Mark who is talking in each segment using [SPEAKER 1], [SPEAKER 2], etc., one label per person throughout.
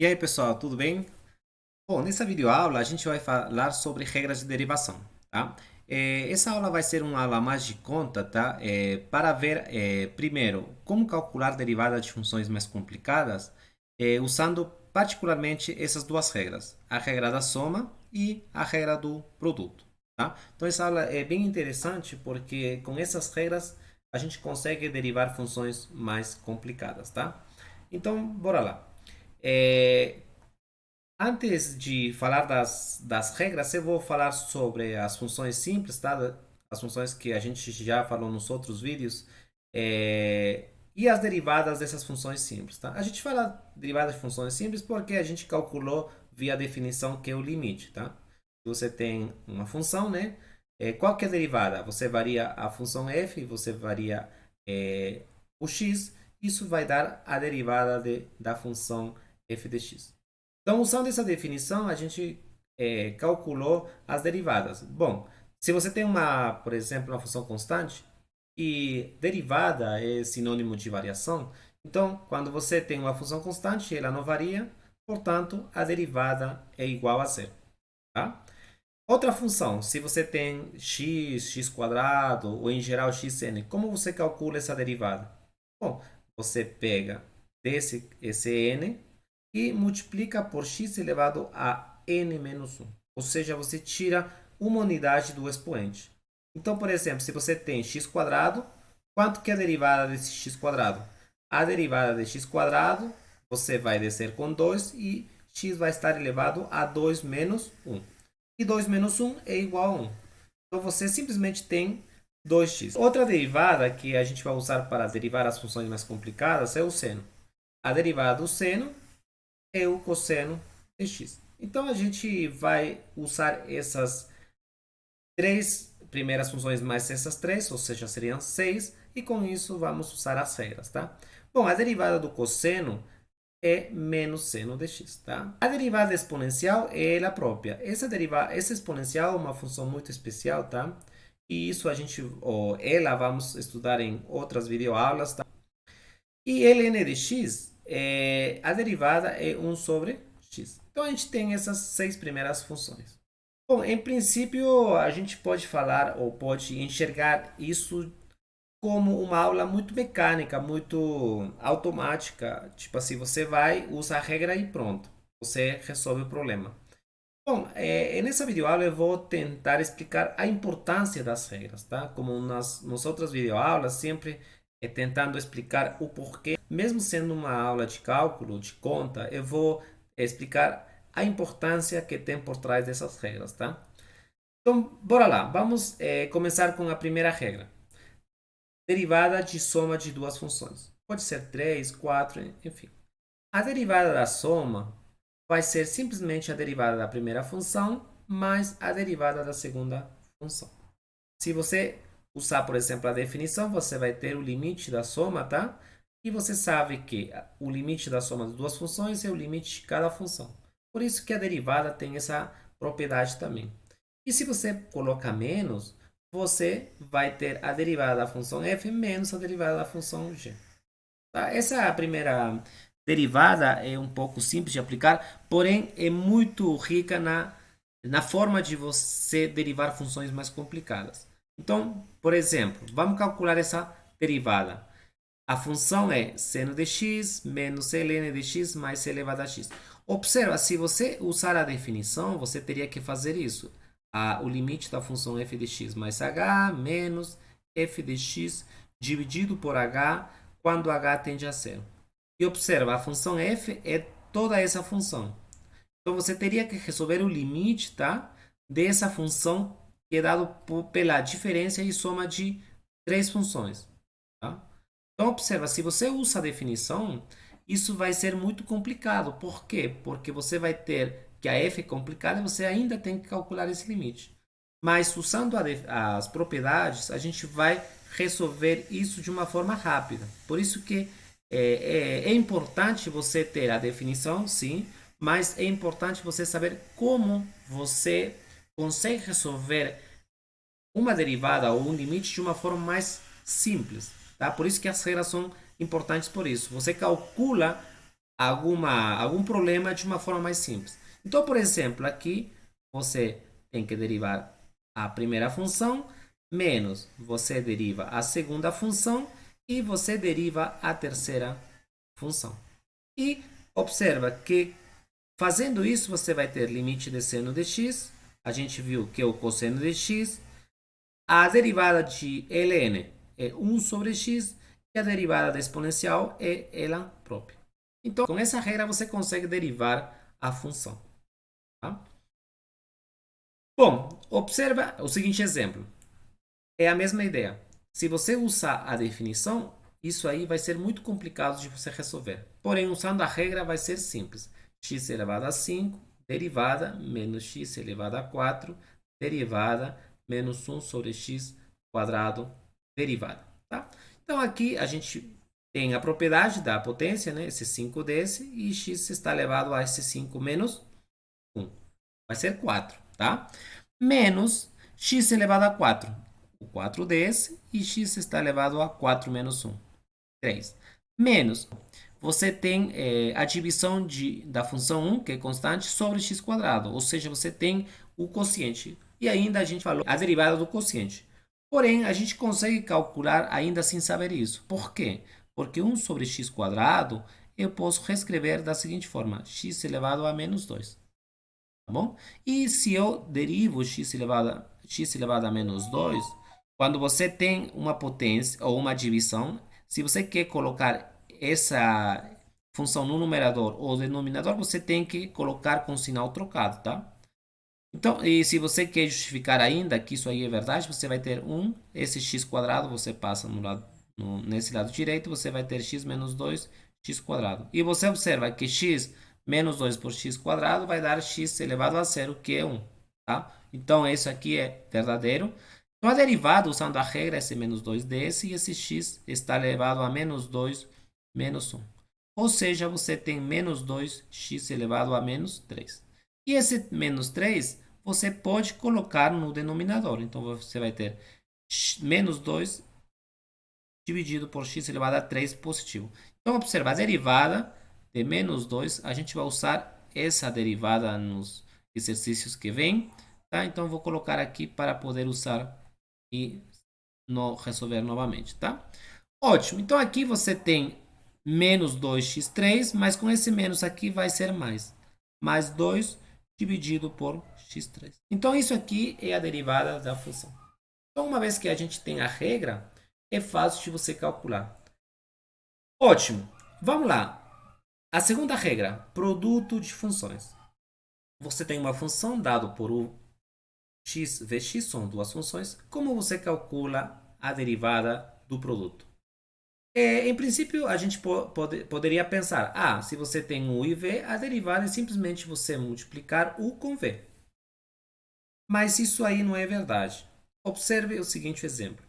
[SPEAKER 1] E aí, pessoal, tudo bem? Bom, nessa videoaula a gente vai falar sobre regras de derivação, tá? Essa aula vai ser uma aula mais de conta, tá? Para ver, primeiro, como calcular derivadas de funções mais complicadas, usando particularmente essas duas regras, a regra da soma e a regra do produto, tá? Então essa aula é bem interessante porque com essas regras a gente consegue derivar funções mais complicadas, tá? Então, bora lá. É, Antes de falar das regras, eu vou falar sobre as funções simples, tá? As funções que a gente já falou nos outros vídeos, e as derivadas dessas funções simples, tá? A gente fala derivadas de funções simples porque a gente calculou via definição que é o limite, tá? Se você tem uma função, né? Qual que é a derivada? Você varia a função f, você varia o x, isso vai dar a derivada da função f de x. Então, usando essa definição, a gente calculou as derivadas. Bom, se você tem por exemplo, uma função constante e derivada é sinônimo de variação, então, quando você tem uma função constante, ela não varia, portanto, a derivada é igual a zero. Tá? Outra função, se você tem x, x quadrado ou em geral xn, como você calcula essa derivada? Bom, você pega esse n e multiplica por x elevado a n menos 1. Ou seja, você tira uma unidade do expoente. Então, por exemplo, se você tem x quadrado, quanto que é a derivada desse x quadrado? A derivada de x quadrado, você vai descer com 2 e x vai estar elevado a 2 menos 1. E 2 menos 1 é igual a 1. Então, você simplesmente tem 2x. Outra derivada que a gente vai usar para derivar as funções mais complicadas é o seno. A derivada do seno é o cosseno de x. Então a gente vai usar essas três primeiras funções mais essas três, ou seja, seriam 6, e com isso vamos usar as regras, tá? Bom, a derivada do cosseno é menos seno de x, tá? A derivada exponencial é ela própria. Essa exponencial é uma função muito especial, tá? E isso a gente, ou ela, vamos estudar em outras videoaulas, tá? E ln de x, a derivada é 1 sobre x. Então a gente tem essas seis primeiras funções. Bom, em princípio, a gente pode falar ou pode enxergar isso como uma aula muito mecânica, muito automática. Tipo assim, você vai, usa a regra e pronto. Você resolve o problema. Bom, nessa videoaula eu vou tentar explicar a importância das regras, tá? Como nas outras videoaulas, sempre tentando explicar o porquê. Mesmo sendo uma aula de cálculo, de conta, eu vou explicar a importância que tem por trás dessas regras, tá? Então, bora lá. Vamos começar com a primeira regra. Derivada de soma de duas funções. Pode ser 3, 4, enfim. A derivada da soma vai ser simplesmente a derivada da primeira função mais a derivada da segunda função. Se você usar, por exemplo, a definição, você vai ter o limite da soma, tá? E você sabe que o limite da soma de duas funções é o limite de cada função. Por isso que a derivada tem essa propriedade também. E se você colocar menos, você vai ter a derivada da função f menos a derivada da função g. Tá? Essa é a primeira derivada, é um pouco simples de aplicar, porém é muito rica na forma de você derivar funções mais complicadas. Então, por exemplo, vamos calcular essa derivada. A função é seno de x menos ln de x mais c elevado a x. Observa, se você usar a definição, você teria que fazer isso. O limite da função f de x mais h menos f de x dividido por h quando h tende a zero. E observa, a função f é toda essa função. Então você teria que resolver o limite, tá, dessa função que é dado pela diferença e soma de três funções. Tá? Então observa, se você usa a definição, isso vai ser muito complicado. Por quê? Porque você vai ter que a f é complicada e você ainda tem que calcular esse limite. Mas usando as propriedades, a gente vai resolver isso de uma forma rápida. Por isso que é importante você ter a definição, sim, mas é importante você saber como você consegue resolver uma derivada ou um limite de uma forma mais simples. Tá? Por isso que as regras são importantes por isso. Você calcula algum problema de uma forma mais simples. Então, por exemplo, aqui você tem que derivar a primeira função, menos você deriva a segunda função e você deriva a terceira função. E observa que fazendo isso você vai ter limite de seno de x, a gente viu que é o cosseno de x, a derivada de ln é 1 sobre x e a derivada da exponencial é ela própria. Então, com essa regra você consegue derivar a função. Tá? Bom, observa o seguinte exemplo. É a mesma ideia. Se você usar a definição, isso aí vai ser muito complicado de você resolver. Porém, usando a regra vai ser simples. X elevado a 5, derivada, menos x elevado a 4, derivada, menos 1 sobre x quadrado, derivada. Tá? Então, aqui a gente tem a propriedade da potência, né? Esse 5 desse, e x está elevado a esse 5 menos 1. Vai ser 4, tá? Menos x elevado a 4. O 4 desse e x está elevado a 4 menos 1. 3. Menos, você tem a divisão da função 1, que é constante, sobre x quadrado. Ou seja, você tem o quociente. E ainda a gente falou a derivada do quociente. Porém, a gente consegue calcular ainda sem saber isso. Por quê? Porque 1 sobre x quadrado eu posso reescrever da seguinte forma. X elevado a menos 2. Tá bom? E se eu derivo x elevado a menos 2, quando você tem uma potência ou uma divisão, se você quer colocar essa função no numerador ou denominador, você tem que colocar com sinal trocado, tá? Então, e se você quer justificar ainda que isso aí é verdade, você vai ter esse x quadrado, você passa nesse lado direito, você vai ter x menos 2, x quadrado. E você observa que x menos 2 por x quadrado vai dar x elevado a zero, que é 1. Tá? Então, isso aqui é verdadeiro. Então, a derivada, usando a regra, é esse menos 2 desse, e esse x está elevado a menos 2 menos 1. Ou seja, você tem menos 2x elevado a menos 3. E esse menos 3 você pode colocar no denominador. Então, você vai ter menos 2 dividido por x elevado a 3 positivo. Então, observa, a derivada de menos 2, a gente vai usar essa derivada nos exercícios que vêm. Tá? Então, vou colocar aqui para poder usar e resolver novamente. Tá? Ótimo. Então, aqui você tem menos 2x3, mas com esse menos aqui vai ser mais. Mais 2 dividido por x3. Então, isso aqui é a derivada da função. Então, uma vez que a gente tem a regra, é fácil de você calcular. Ótimo. Vamos lá. A segunda regra, produto de funções. Você tem uma função dado por o x vezes x, são duas funções. Como você calcula a derivada do produto? Em princípio, a gente poderia pensar, se você tem u e v, a derivada é simplesmente você multiplicar u com v. Mas isso aí não é verdade. Observe o seguinte exemplo.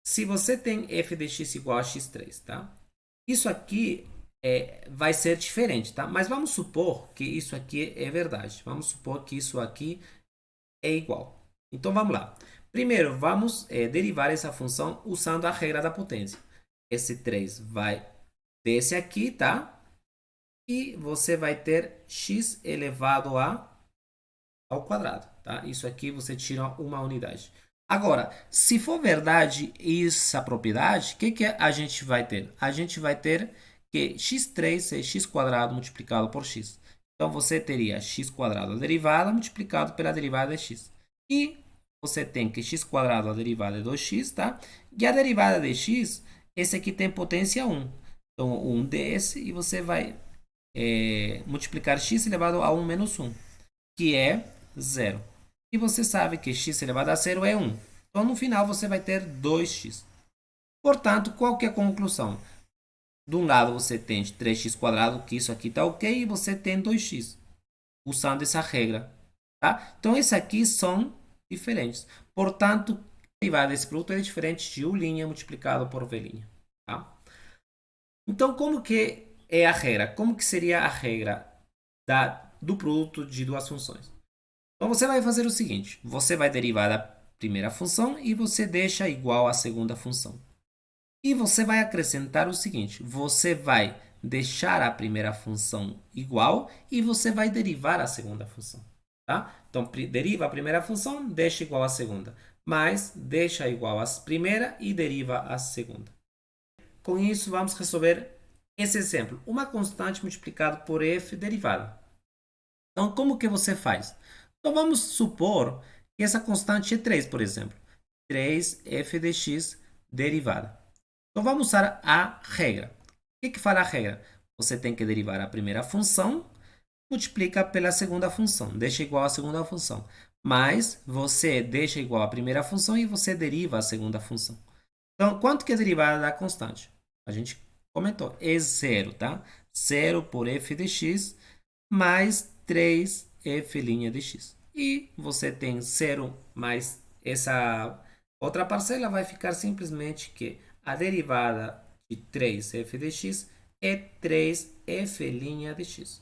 [SPEAKER 1] Se você tem f de x igual a x3, tá? Isso aqui vai ser diferente, tá? Mas vamos supor que isso aqui é verdade. Vamos supor que isso aqui é igual. Então, vamos lá. Primeiro, vamos derivar essa função usando a regra da potência. Esse 3 vai desse aqui, tá? E você vai ter x elevado ao quadrado, tá? Isso aqui você tira uma unidade. Agora, se for verdade essa propriedade, o que a gente vai ter? A gente vai ter que x3 é x quadrado multiplicado por x. Então, você teria x quadrado a derivada multiplicado pela derivada de x. E você tem que x quadrado a derivada é 2x, tá? E a derivada de x, esse aqui tem potência 1. Então, 1 desse, e você vai multiplicar x elevado a 1 menos 1, que é 0. E você sabe que x elevado a 0 é 1. Então, no final, você vai ter 2x. Portanto, qual que é a conclusão? De um lado, você tem 3x quadrado, que isso aqui está ok, e você tem 2x, usando essa regra. Tá? Então, esses aqui são diferentes. Portanto, a derivada desse produto é diferente de u' multiplicado por v'. Tá? Então, como que é a regra? Como que seria a regra do produto de duas funções? Então, você vai fazer o seguinte. Você vai derivar a primeira função e você deixa igual à segunda função. E você vai acrescentar o seguinte. Você vai deixar a primeira função igual e você vai derivar a segunda função. Tá? Então, deriva a primeira função, deixa igual a segunda. Mais, deixa igual a primeira e deriva a segunda. Com isso, vamos resolver esse exemplo. Uma constante multiplicada por f derivada. Então, como que você faz? Então, vamos supor que essa constante é 3, por exemplo. 3f de x derivada. Então, vamos usar a regra. O que fala a regra? Você tem que derivar a primeira função, multiplica pela segunda função, deixa igual a segunda função. Mas você deixa igual a primeira função e você deriva a segunda função. Então, quanto que é a derivada da constante? A gente comentou, é zero, tá? Zero por f de x mais 3f' de x. E você tem zero mais essa outra parcela, vai ficar simplesmente que a derivada de 3f de x é 3f' de x.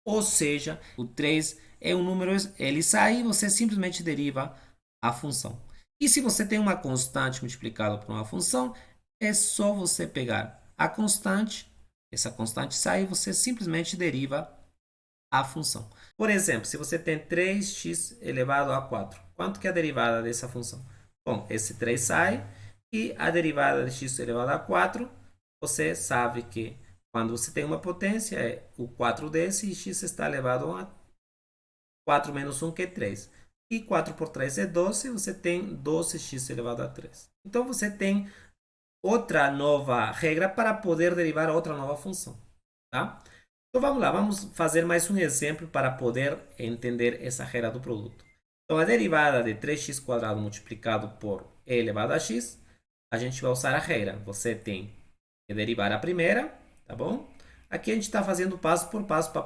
[SPEAKER 1] Ou seja, o 3 é um número, ele sai e você simplesmente deriva a função. E se você tem uma constante multiplicada por uma função, é só você pegar a constante, essa constante sai e você simplesmente deriva a função. Por exemplo, se você tem 3x elevado a 4, quanto que é a derivada dessa função? Bom, esse 3 sai e a derivada de x elevado a 4, você sabe que quando você tem uma potência, é o 4 desse e x está elevado a 4 menos 1, que é 3. E 4 por 3 é 12, você tem 12x elevado a 3. Então, você tem outra nova regra para poder derivar outra nova função. Tá? Então, vamos lá, vamos fazer mais um exemplo para poder entender essa regra do produto. Então, a derivada de 3x² multiplicado por e elevado a x, a gente vai usar a regra. Você tem que derivar a primeira, tá bom? Aqui a gente está fazendo passo por passo para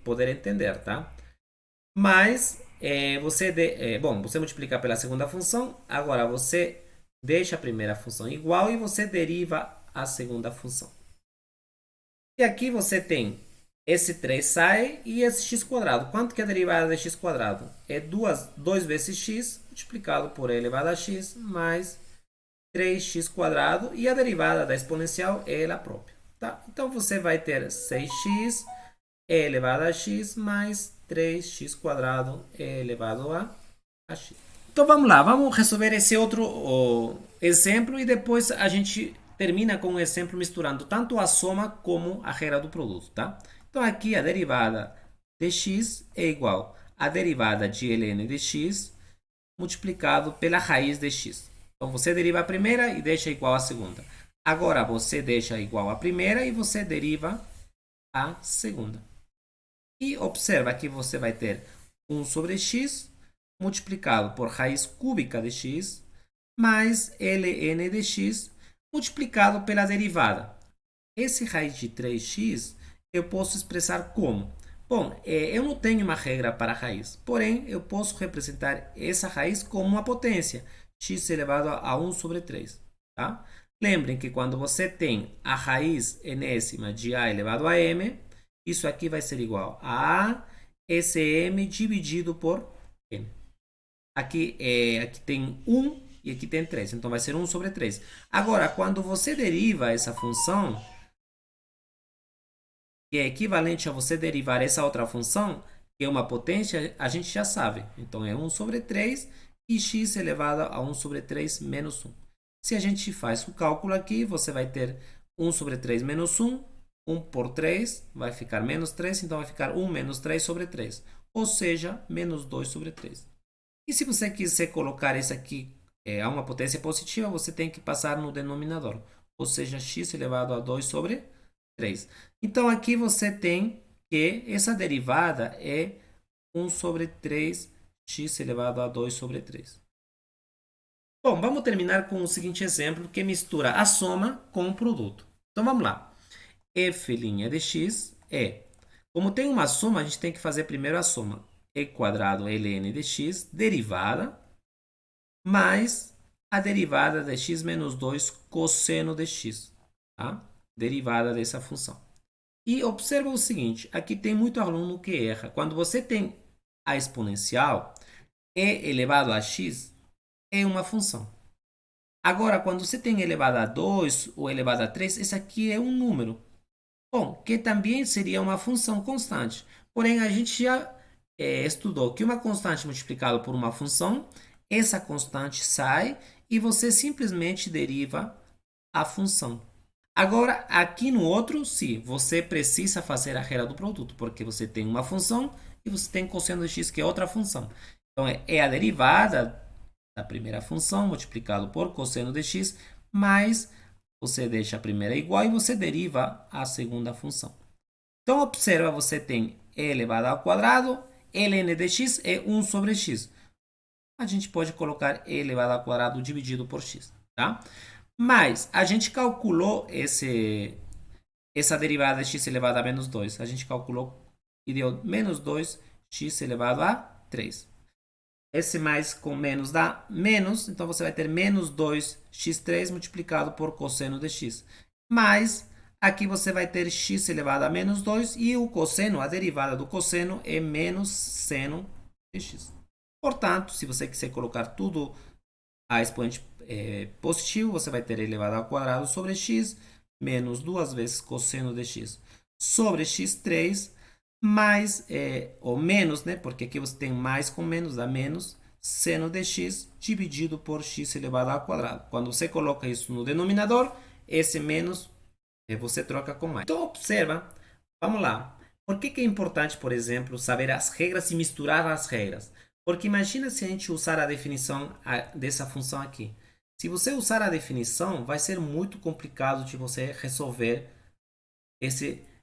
[SPEAKER 1] poder entender, tá? Mas você multiplica pela segunda função, agora você deixa a primeira função igual e você deriva a segunda função. E aqui você tem esse 3 sai e esse x². Quanto que é a derivada de x²? É 2 vezes x multiplicado por e elevado a x mais 3x² e a derivada da exponencial é ela própria. Tá? Então você vai ter 6x elevado a x mais 3x² elevado a x. Então vamos lá, vamos resolver esse outro exemplo e depois a gente termina com o exemplo misturando tanto a soma como a regra do produto, tá? Então aqui a derivada de x é igual à derivada de ln de x multiplicado pela raiz de x. Então você deriva a primeira e deixa igual à segunda. Agora você deixa igual à primeira e você deriva a segunda. E observa que você vai ter 1 sobre x multiplicado por raiz cúbica de x mais ln de x multiplicado pela derivada. Esse raiz de 3x eu posso expressar como? Bom, eu não tenho uma regra para a raiz, porém eu posso representar essa raiz como uma potência, x elevado a 1 sobre 3. Tá? Lembrem que quando você tem a raiz enésima de a elevado a m, isso aqui vai ser igual a SM dividido por n. Aqui tem 1 e aqui tem 3, então vai ser 1 sobre 3. Agora, quando você deriva essa função, que é equivalente a você derivar essa outra função, que é uma potência, a gente já sabe. Então, é 1 sobre 3 e x elevado a 1 sobre 3 menos 1. Se a gente faz o cálculo aqui, você vai ter 1 sobre 3 menos 1. 1 por 3 vai ficar menos 3, então vai ficar 1 menos 3 sobre 3. Ou seja, menos 2 sobre 3. E se você quiser colocar isso aqui a uma potência positiva, você tem que passar no denominador. Ou seja, x elevado a 2 sobre 3. Então, aqui você tem que essa derivada é 1 sobre 3x elevado a 2 sobre 3. Bom, vamos terminar com o seguinte exemplo, que mistura a soma com o produto. Então, vamos lá. F' de x é, como tem uma soma, a gente tem que fazer primeiro a soma. E² ln de x, derivada, mais a derivada de x menos 2 cosseno de x. Tá? Derivada dessa função. E observa o seguinte, aqui tem muito aluno que erra. Quando você tem a exponencial, e elevado a x é uma função. Agora, quando você tem elevado a 2 ou elevado a 3, esse aqui é um número. Bom, que também seria uma função constante. Porém, a gente já estudou que uma constante multiplicada por uma função, essa constante sai e você simplesmente deriva a função. Agora, aqui no outro, sim, você precisa fazer a regra do produto, porque você tem uma função e você tem cosseno de x, que é outra função. Então, é a derivada da primeira função multiplicado por cosseno de x, mais você deixa a primeira igual e você deriva a segunda função. Então, observa, você tem e elevado ao quadrado, ln de x é 1 sobre x. A gente pode colocar e elevado ao quadrado dividido por x, tá? Mas a gente calculou essa derivada de x elevado a menos 2. A gente calculou e deu menos 2x elevado a 3. Esse mais com menos dá menos, então você vai ter menos 2x3 multiplicado por cosseno de x. Mais, aqui você vai ter x elevado a menos 2 e o cosseno, a derivada do cosseno é menos seno de x. Portanto, se você quiser colocar tudo a expoente positivo, você vai ter elevado ao quadrado sobre x, menos 2 vezes cosseno de x sobre x3, mais, ou menos, né? Porque aqui você tem mais com menos, dá menos, seno de x dividido por x elevado ao quadrado. Quando você coloca isso no denominador, esse menos você troca com mais. Então, observa, vamos lá. Por que é importante, por exemplo, saber as regras e misturar as regras? Porque imagina se a gente usar a definição dessa função aqui. Se você usar a definição, vai ser muito complicado de você resolver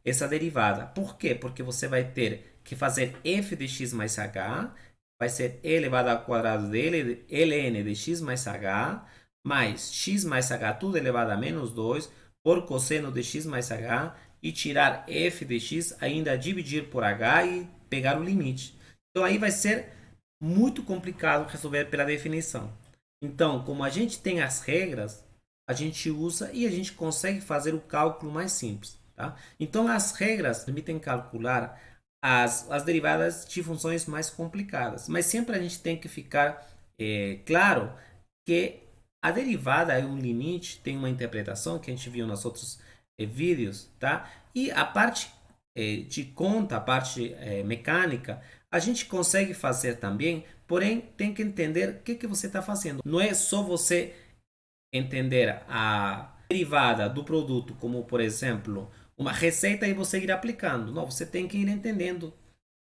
[SPEAKER 1] essa derivada. Por quê? Porque você vai ter que fazer f de x mais h, vai ser e elevado ao quadrado de ln de x mais h, mais x mais h, tudo elevado a menos 2, por cosseno de x mais h, e tirar f de x, ainda dividir por h e pegar o limite. Então aí vai ser muito complicado resolver pela definição. Então, como a gente tem as regras, a gente usa e a gente consegue fazer o cálculo mais simples. Tá? Então, as regras permitem calcular as derivadas de funções mais complicadas, mas sempre a gente tem que ficar claro que a derivada é um limite, tem uma interpretação que a gente viu nos outros vídeos, tá? E a parte de conta, a parte mecânica, a gente consegue fazer também, porém tem que entender o que você está fazendo. Não é só você entender a derivada do produto como, por exemplo, uma receita e você ir aplicando. Não, você tem que ir entendendo.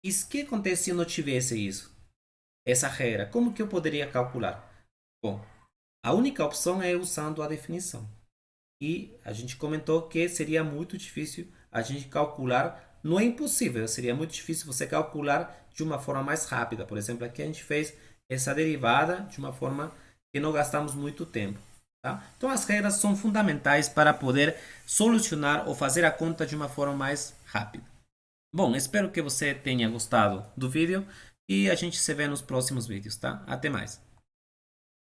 [SPEAKER 1] E o que acontece se eu não tivesse isso? Essa regra, como que eu poderia calcular? Bom, a única opção é usando a definição. E a gente comentou que seria muito difícil a gente calcular, não é impossível, seria muito difícil você calcular de uma forma mais rápida. Por exemplo, aqui a gente fez essa derivada de uma forma que não gastamos muito tempo. Tá? Então as regras são fundamentais para poder solucionar ou fazer a conta de uma forma mais rápida. Bom, espero que você tenha gostado do vídeo e a gente se vê nos próximos vídeos, tá? Até mais!